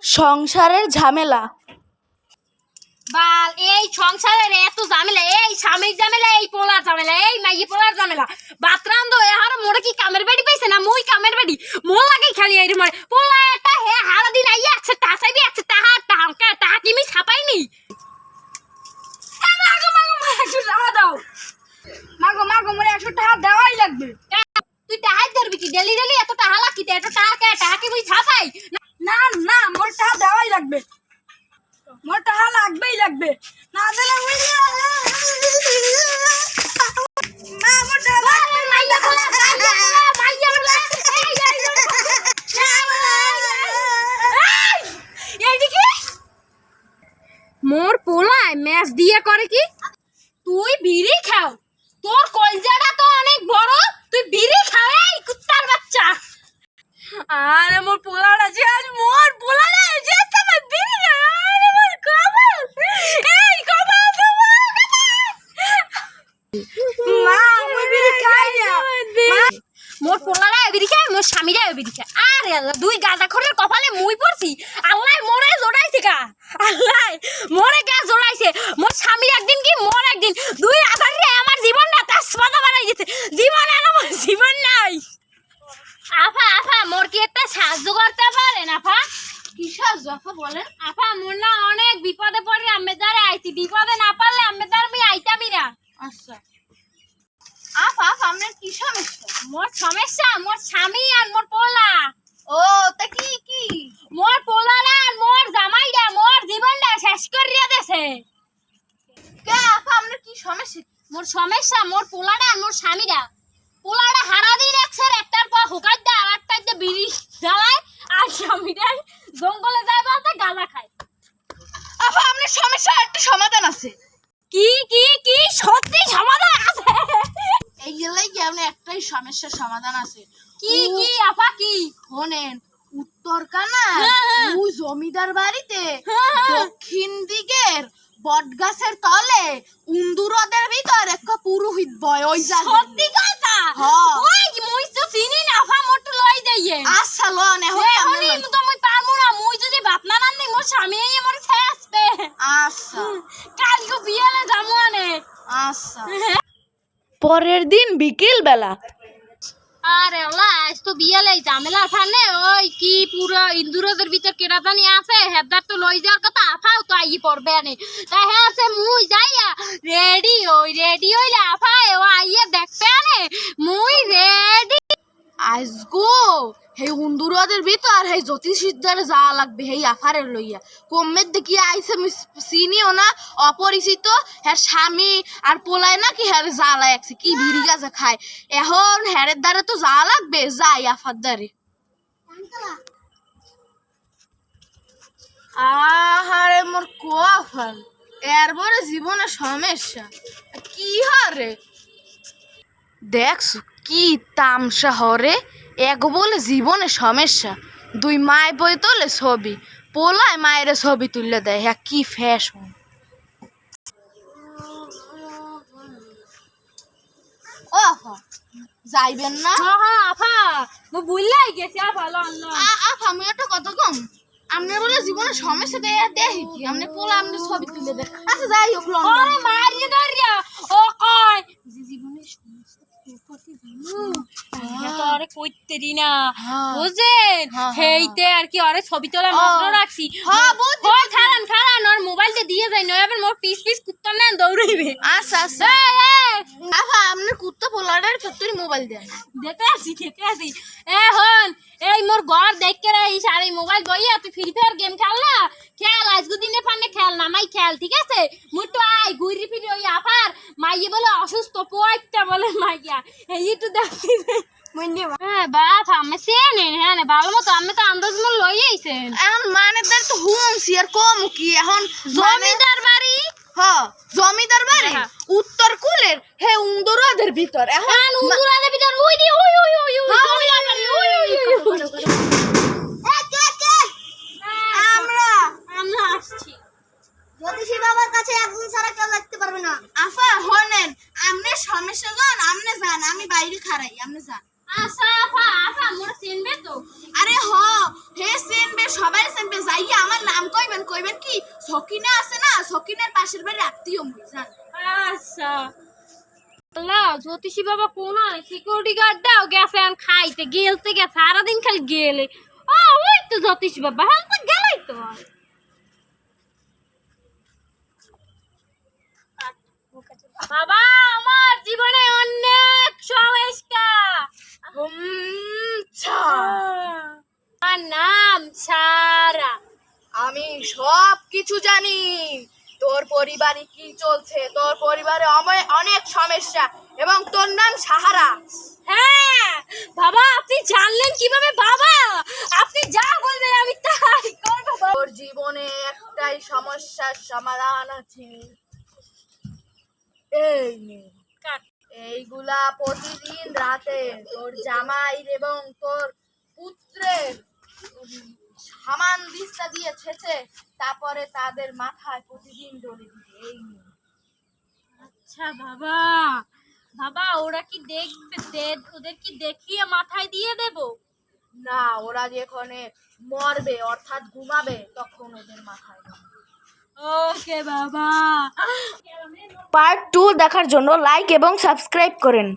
সংসারের ঝামেলা। বাল এই সংসারের এত ঝামেলা, এই স্বামীর ঝামেলা, এই পোলার ঝামেলা, এই মাইয়ে পোলার ঝামেলা। বাতরান্দ এহার মোরে কি কামের বাড়ি পাইছে না? মুই কামের বাড়ি মোর লাগে খালি এই মরে পোলা এটা হে হারা দিন আইয়া আছে টাসাইবি আছে টাহা টাহা টাহা কি মি ছাপাইনি। মাগো মাগো একটু টাকা দাও, মাগো মাগো মোরে একটু টাকা দেওয়াই লাগবে। তুই টাকা ধরবি কি? ডেলি ডেলি এত টাকা লাগি এত টাকা কি মুই ছাপাই? না না, মোর টাকা দেওয়াই লাগবে, মোর টাকা লাগবেই লাগবে, না দিলে মা মোর টাকা লাগবে। মাইয়া পোলা মাইয়া পোলা এইদিকে মোর পোলায় ম্যাচ দিয়ে করে কি? তুই বিড়ি খাও, তোর কলজাটা তো অনেক বড়, তুই বিড়ি খাও এই কুত্তার বাচ্চা। আরে মোর পোলাটা যে আজ মোর পোলাটা যে তুমি বিড়ি খাও। আরে মোর কপাল, এই কপাল মা মোর বিড়ি খাই না। মোর পোলারা বিড়ি খায়, মোর স্বামীরা বিড়ি খায়। আরে আল্লাহ, দুই গাঁজাখোরের কপালে মুই পড়ছি। আল্লাহ মোরে জোড়াইছে গা, আল্লাহ মোরে গা জোড়াইছে। মোর স্বামীর একদিন কি মোর একদিন, দুই আধারে আমার জীবনটা তাসমাদা বানাই গেছে। জীবন আর আমার জীবন নাই। আফা আফা মোর কি একটা সাহায্য করতে পারেন আফা? কি সাহায্য আপা বলেন? আফা মোর না অনেক বিপদে পড়ে আম্মেদারে আইছি, বিপদে না পারলে আম্মেদার আমি আইতামই না। আচ্ছা আপা, আপনার কি সমস্যা? মোর সমস্যা মোর স্বামী আর মোর পোলা। ও তা কি কি? মোর পোলারা আর মোর জামাইরা মোর জীবনটা শেষ করিয়া দেছে। কে আপা আপনার কি সমস্যা? মোর সমস্যা মোর পোলারা আর মোর স্বামীরা। পোলারা হারা দিন একটার পর হুকার দেয়, আর একটার দিয়ে বিড়ি জ্বালায়, আর স্বামীরা জঙ্গলে যায় বলতে গাঁজা খায়। আপা আপনার সমস্যা একটা সমাধান আছে। কি কি কি সত্যি সমাধান আছে? এই গেলাই কি আপনার একটাই সমস্যার সমাধান আছে। কি কি আপা কি? শোনেন, উত্তর কানা ওই জমিদার বাড়িতে দক্ষিণ দিকের বটগাছের তলে উন্দুরদের ভিতর একটা পুরোহিত বয়। ওই সত্যি কথা? হ্যাঁ। ওই মুই তো চিনি না আপা, মোর তো লই যাইয়ে। আচ্ছা লোন এখন এখনই তো মুই পারমু না, মুই যদি ভাত না রান্ধি মোর স্বামী এই মোর শেষবে। আচ্ছা কালকে বিয়েলে যামু আনে। আচ্ছা। পরের দিন বিকেল বেলা। আরে আল্লাহ, আজ তো বিয়েলে ঝামেলা ফানে। ওই কি পুরো ইন্দুরদের ভিতর কেডা জানি আছে, হেদার তো লই যাওয়ার কথা। আফাও তো আই পড়বে আনে, তাই হ্যাঁ আছে মুই যাইয়া রেডি হইলে আফা ও আইয়ে দেখবে আনে মুই রেডি। আজগো হে উন্দুরদের ভিতর হে জ্যোতিষীদের যাওয়া লাগবে, হে আফারের লইয়া। কমের দেখি আইসে চিনিও না, অপরিচিত। হ্যাঁ স্বামী আর পোলায় নাকি হ্যাঁ জ্বালা একছে কি বিড়ি গাছে খায়। এখন হ্যারের দ্বারে তো যাওয়া লাগবে, যাই আফার দ্বারে। আহারে মোর কোয়াফাল, এরপরে জীবনে সমস্যা কি হরে দেখছো কি তামসা হরে। এক বলে জীবনে সমস্যা, দুই মায় বই তোলে ছবি, পোলায় মায়ের ছবি তুলে দেয়। হ্যাঁ কি ফ্যাশন। ও আফা যাইবেন না? হ্যাঁ হ্যাঁ আফা মুই বুঝলাই গেছি আফা। আফা আমি একটা কথা কম, আপনার বলে জীবনে সমস্যা দেয় দেখি কি আপনি পোলা আপনি ছবি তুলে দেয়। আচ্ছা যাই হোক লন। ওরে মারি ধরিয়া ও কয় যে জীবনের সমস্যা করতে জানো তো আরে কইতেরি না বুঝেন। হেইতে আর কি আরে ছবি তোলা মগ্ন রাখছি। হ্যাঁ বুঝছি। ওই খারান খারান ওর মোবাইলটা দিয়ে যাই, নয় আবার মোর পিস কুত্তা না দৌড়াইবে। আচ্ছা আচ্ছা। আফা আপনার কুত্তা পোলাটার সত্যি মোবাইল দেন। দেখে আসি এখন এই মোর ঘর দেখকে রাইস আর এই মোবাইল বইয়া তুই ফ্রি ফায়ার গেম খেল না, খেল আজকে দিনে ফানে খেল না মাই খেল, ঠিক আছে? মুই তো আই ঘুরি ফিরি ওই আফার মাইয়ে বলে অসুস্থ, পোয়াইটা বলে মাইয়া এই একটু দেখি। হ্যাঁ বাপ আমি চেনেন, হ্যাঁ ভালো মতো আমি তো আন্দাজ মূল লই আইছেন। এখন মানের দ্বার তো হুমছি আর কম কি এখন জমিদার বাড়ি। হ্যাঁ জমিদার বাড়ি উত্তর কুলের হে উন্দুরদের ভিতর। এখন উন্দুরাদের ভিতর ওই দি ওই জমিদার বাড়ি ওই আমরা আসছি। জ্যোতিষী বাবার কাছে একজন ছাড়া কেউ লাগতে পারবে না। আফা হনেন আপনি সমস্যা যান, আপনি যান, আমি বাইরে খাড়াই, আপনি যান। আচ্ছা আপা মোর চিনবে তো? আরে হ হে চিনবে, সবাই চিনবে। যাইয়া আমার নাম কইবেন, কইবেন কি সকিনা আছে না, সকিনার পাশের বাড়ি আত্মীয় মুই জান। আচ্ছা আল্লাহ, জ্যোতিষী বাবা কোন সিকিউরিটি গার্ড দাও গেছে আর খাইতে গেলতে গেছে সারাদিন খালি গেলে। ও ওই তো জ্যোতিষী বাবা, হ্যাঁ তো গেলাই তো। বাবা আমার জীবনে অনেক সমস্যা। আমার নাম সারা। আমি সব কিছু জানি। তোর পরিবারে কি চলছে, তোর পরিবারে অনেক সমস্যা, এবং তোর নাম সাহারা। হ্যাঁ বাবা, আপনি জানলেন কিভাবে? বাবা আপনি যা বলবেন আমি তাই করবো। তোর জীবনে একটাই সমস্যার সমাধান আছে, এই নে। এইগুলা প্রতিদিন রাতে তোর জামাই এবং তোর পুত্রের সামান দিস্তা দিয়ে ছেঁচে তারপরে তাদের মাথায় প্রতিদিন ডলে দিবে। এই নে। আচ্ছা বাবা, বাবা ওরা কি দেখবে? ওদের কি দেখিয়ে মাথায় দিয়ে দেব? না, ওরা যেখানে মরবে অর্থাৎ ঘুমাবে তখন ওদের মাথায় দেবে। ওকে বাবা। পার্ট 2 দেখার জন্য লাইক এবং সাবস্ক্রাইব করেন।